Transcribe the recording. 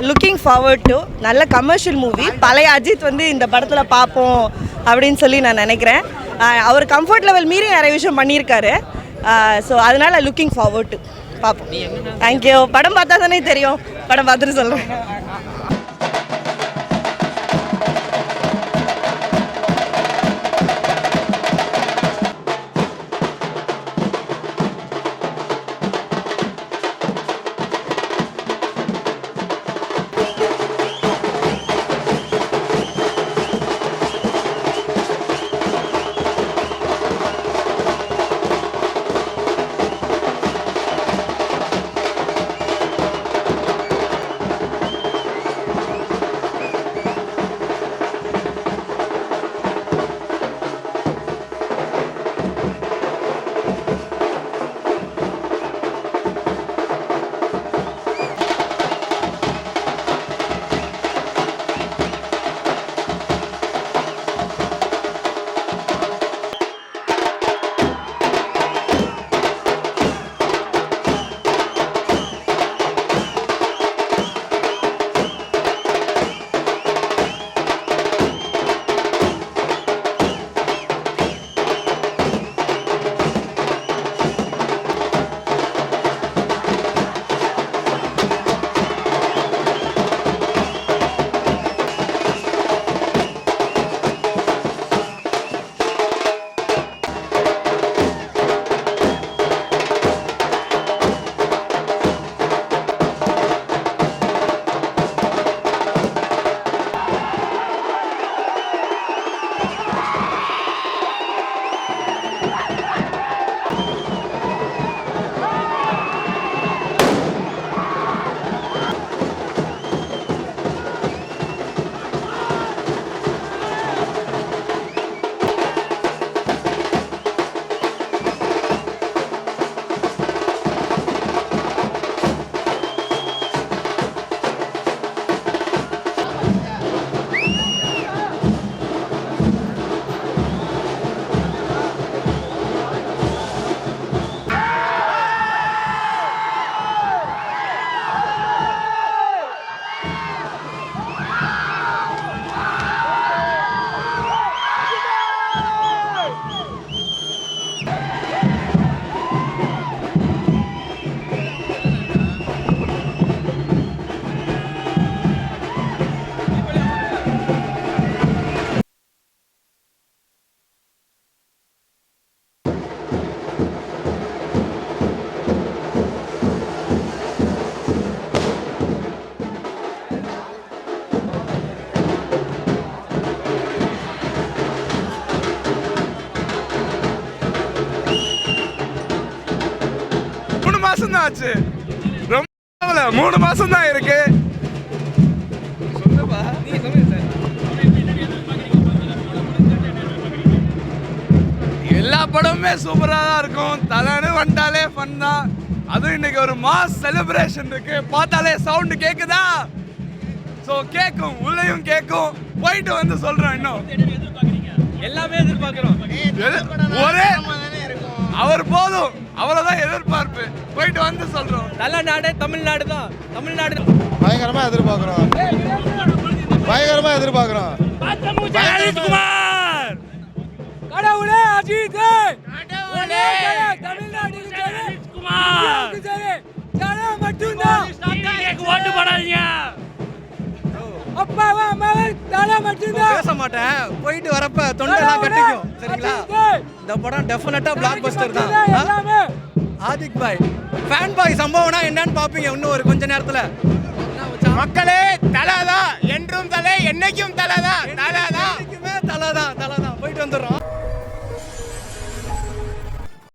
Looking forward to நல்ல commercial movie. பழைய அஜித் வந்து இந்த படத்தில் பார்ப்போம் அப்படின்னு சொல்லி நான் நினைக்கிறேன். அவர் கம்ஃபர்ட் லெவல் மீறி நிறைய விஷயம் பண்ணியிருக்காரு. ஸோ அதனால் லுக்கிங் ஃபார்வர்ட் டு பார்ப்போம். தேங்க்யூ. படம் பார்த்தா தானே தெரியும், படம் பார்த்துட்டு சொல்கிறேன். ஆச்சு. ரொம்ப 3 மாசம் தான் இருக்கு. எல்லா படமுமே சூப்பரா தான் இருக்கும். தலைன்னு வந்தாலே ஃபன் தான். அதுவும் இன்னைக்கு ஒரு மாஸ் செலிப்ரேஷன் இருக்கு. பார்த்தாலே சவுண்ட் கேக்குதா? ஸோ கேட்கும், உள்ளேயும் கேட்கும். போயிட்டு வந்து சொல்றோம். இன்னும் எல்லாமே எதிர்பார்க்கிறோம். ஒரே அவர் போதும், அவ்வளவுதான் எதிர்பார்ப்பு. போயிட்டு வந்து சொல்றோம். நல்ல நாடு தமிழ்நாடு தான். தமிழ்நாடு பயங்கரமா எதிர்பார்க்கிறோம். பயங்கரமா எதிர்பார்க்கிறோம். அஜித்குமார் கடவுளே அஜித் கடவுளே தமிழ்நாடு அஜித்குமார் ஜன மட்டும்தான். கேக்கு ஓட்டு போடாதீங்க. அப்பாவா அம்மாவா தலை மட்டும்தான். பேச மாட்டேன். போயிட்டு வரப்ப தொண்டைலாம் கட்டிக்கும். சரிங்களா? இந்த படம் டெஃபினட்டா பிளாக் பஸ்டர் தான். ஆதிக் பாய் ஃபேன் பாய் சம்பவம்னா என்னன்னு பாப்பீங்க இன்னும் ஒரு கொஞ்ச நேரத்துல. மக்களே, தலை தான் என்றும்